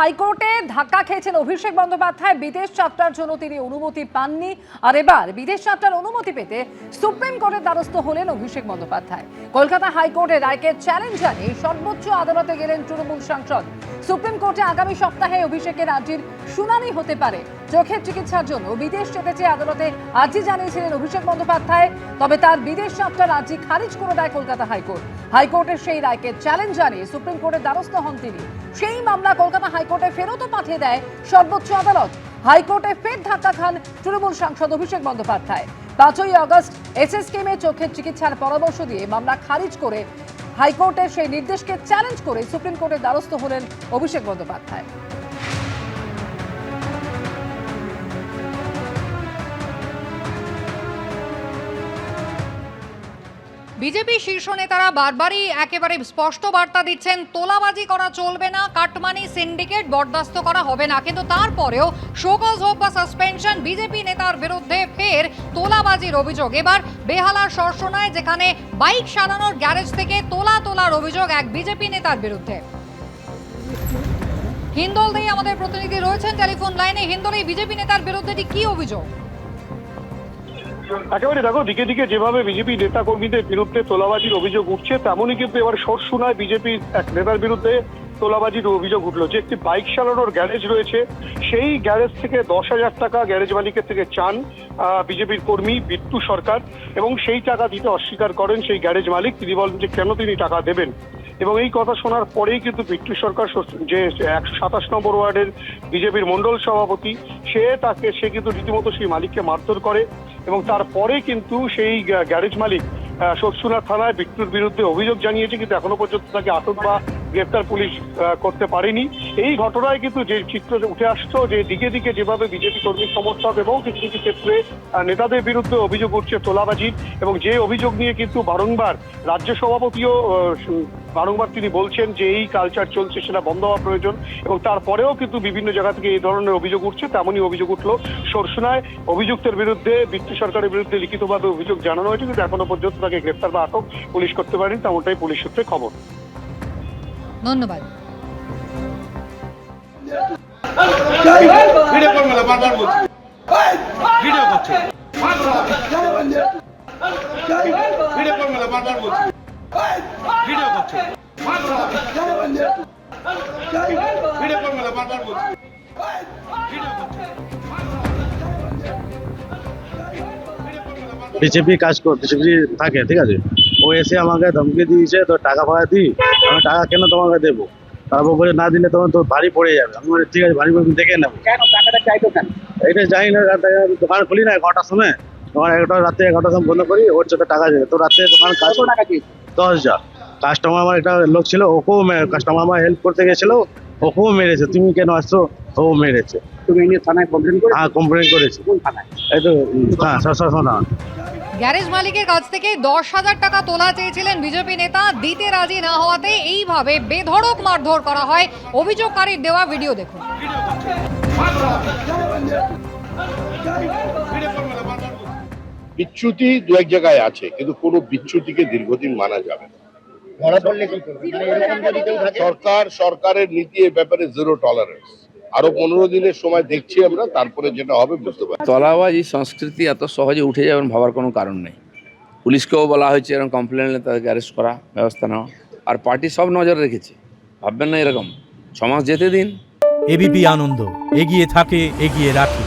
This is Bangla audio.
হাইকোর্টে ধাক্কা খেয়েছেন অভিষেক বন্দ্যোপাধ্যায়। বিদেশ যাত্রার জন্য তিনি অনুমতি পাননি, আর এবার বিদেশ যাত্রার অনুমতি পেতে সুপ্রিম কোর্টের দ্বারস্থ হলেন অভিষেক বন্দ্যোপাধ্যায়। কলকাতা হাইকোর্টের রায়কে চ্যালেঞ্জ জানিয়ে সর্বোচ্চ আদালতে গেলেন তৃণমূল সাংসদ। সুপ্রিম কোর্টে আগামী সপ্তাহে অভিষেকের আর্জির শুনানি হতে পারে। চোখের চিকিৎসার জন্য বিদেশ যেতে চেয়ে আদালতে আর্জি জানিয়েছিলেন অভিষেক বন্দ্যোপাধ্যায়, তবে তার বিদেশ যাত্রার আর্জি খারিজ করে দেয় কলকাতা হাইকোর্ট। হাইকোর্টের সেই রায়কে চ্যালেঞ্জ জানিয়ে সুপ্রিম কোর্টের দ্বারস্থ হন তিনি। সেই মামলা কলকাতা হাইকোর্টে ফেরতও পাঠিয়ে দেয় সর্বোচ্চ আদালত। হাইকোর্টে ফের ধাক্কা খান তৃণমূল সাংসদ অভিষেক বন্দ্যোপাধ্যায়। 5ই আগস্ট এসএস কেমে চোখের চিকিৎসার পরামর্শ দিয়ে মামলা খারিজ করে হাইকোর্টের সেই নির্দেশকে চ্যালেঞ্জ করে সুপ্রিম কোর্টের দ্বারস্থ হলেন অভিষেক বন্দ্যোপাধ্যায়। বিজেপি শীর্ষ নেতারা বারবারই একেবারে স্পষ্ট বার্তা দিচ্ছেন, তোলাবাজি করা চলবে না, কাটমানি সিন্ডিকেট বরদাস্ত করা হবে না। কিন্তু তারপরেও শোকজ হোক বা সাসপেনশন, বিজেপি নেতার বিরুদ্ধে ফের তোলাবাজির অভিযোগ। এবার বেহালার সরসনায় যেখানে বাইক সারানোর গ্যারেজ থেকে তোলার অভিযোগ এক বিজেপি নেতার বিরুদ্ধে। হিন্দল দিয়ে আমাদের প্রতিনিধি রয়েছেন টেলিফোন লাইনে। হিন্দল, এই বিজেপি নেতার বিরুদ্ধে কি অভিযোগ? একেবারে দেখো, দিকে দিকে যেভাবে বিজেপি নেতা কর্মীদের বিরুদ্ধে তোলাবাজির অভিযোগ উঠছে, তেমনই কিন্তু এবার সরসুনায় বিজেপি এক নেতার বিরুদ্ধে তোলাবাজির অভিযোগ উঠলো। যে একটি বাইক চালানোর গ্যারেজ রয়েছে, সেই গ্যারেজ থেকে 10,000 টাকা গ্যারেজ মালিকের থেকে চান বিজেপির কর্মী বিট্টু সরকার, এবং সেই টাকা দিতে অস্বীকার করেন সেই গ্যারেজ মালিক। তিনি বলেন যে কেন তিনি টাকা দেবেন, এবং এই কথা শোনার পরেই কিন্তু বিট্টু সরকার, যে 127 নম্বর ওয়ার্ডের বিজেপির মন্ডল সভাপতি, সে কিন্তু রীতিমতো সেই মালিককে মারধর করে, এবং তারপরে কিন্তু সেই গ্যারেজ মালিক সরসুনা থানায় বিট্টুর বিরুদ্ধে অভিযোগ জানিয়েছে, কিন্তু এখনো পর্যন্ত তাকে আটক বা গ্রেপ্তার পুলিশ করতে পারেনি। এই ঘটনায় কিন্তু যে চিত্র উঠে আসতো, যে দিকে দিকে যেভাবে বিজেপি কর্মী সমর্থক এবং কিছু কিছু ক্ষেত্রে নেতাদের বিরুদ্ধে অভিযোগ উঠছে তোলাবাজির, এবং যে অভিযোগ নিয়ে কিন্তু বারংবার রাজ্য সভাপতিও বারংবার তিনি বলছেন যে এই কালচার চলছে, সেটা বন্ধ হওয়া প্রয়োজন, এবং তারপরেও কিন্তু বিভিন্ন জায়গা থেকে এই ধরনের অভিযোগ উঠছে। তেমনই অভিযোগ উঠলো সরসুনায়। অভিযুক্তের বিরুদ্ধে, বিট্টু সরকারের বিরুদ্ধে লিখিতভাবে অভিযোগ জানানো হয়েছে, কিন্তু এখনো পর্যন্ত তাকে গ্রেপ্তার বা আটক পুলিশ করতে পারেনি, তেমনটাই পুলিশ সূত্রে খবর। ধন্যবাদ। ভিডিও করবে না, বারবার বলছি ভিডিও করছে, ভিডিও করবে না, বারবার বলছি ভিডিও করছে, ভিডিও করবে না, বারবার বলছি ভিডিও করছে। বিজেপি কাজ করতে থাকে, ঠিক আছে। ও এসে আমাকে ধমকি দিয়েছে, তো টাকা ফাঁকা দিই, আমি টাকা কেন তোমাকে দেবো, তারপর বলে না দিলে তোমার তো ভারী পড়ে যাবে। আমি বলি ঠিক আছে, ভারী পড়ে দেখে নেবো। কেন টাকাটা চাইতো কেন? এটা জানি না। দোকান খুলি না 11টার সময়, তোমার রাতে 11টার সময় বন্ধ করি, ওর সাথে টাকা যাবে। তো রাতে দোকান কাজ টাকা কি 10,000। কাস্টমার আমার একটা লোক ছিল, ওকেও কাস্টমার আমার হেল্প করতে গেছিল, ওকেও মেরেছে। তুমি কেন আসছো, ও মেরেছে। তুমি এই নিয়ে থানায় কমপ্লেন করে? হ্যাঁ, কমপ্লেন করেছি। কোন থানায়? এই তো হ্যাঁ, সরসনা। গ্যারেজ মালিকের কাছ থেকে 10,000 টাকা তোলা চেয়েছিলেন বিজেপি নেতা, দিতে রাজি না হওয়াতে এইভাবে বেধড়ক মারধর করা হয়। অভিযোগকারীর দেওয়া ভিডিও দেখুন। বিচ্যুতি দু এক জায়গায় আছে, কিন্তু কোনো বিচ্যুতিকে দীর্ঘদিন মানা যাবে না। সরকারের নীতি এ ব্যাপারে জিরো টলারেন্স। আরো 15 দিনের সময় দেখছি আমরা, তারপরে যেটা হবে বুঝতে পারছি। তোলাবাজি সংস্কৃতি এত সহজে উঠে যাবেন ভাবার কোনো কারণ নেই। পুলিশকেও বলা হয়েছে এরকম কমপ্লেন এলে তাদেরকে অ্যারেস্ট করা, ব্যবস্থা নেওয়া, আর পার্টি সব নজর রেখেছে। ভাববেন না এরকম, 6 মাস যেতে দিন। এবিপি আনন্দ, এগিয়ে থাকে, এগিয়ে রাখে।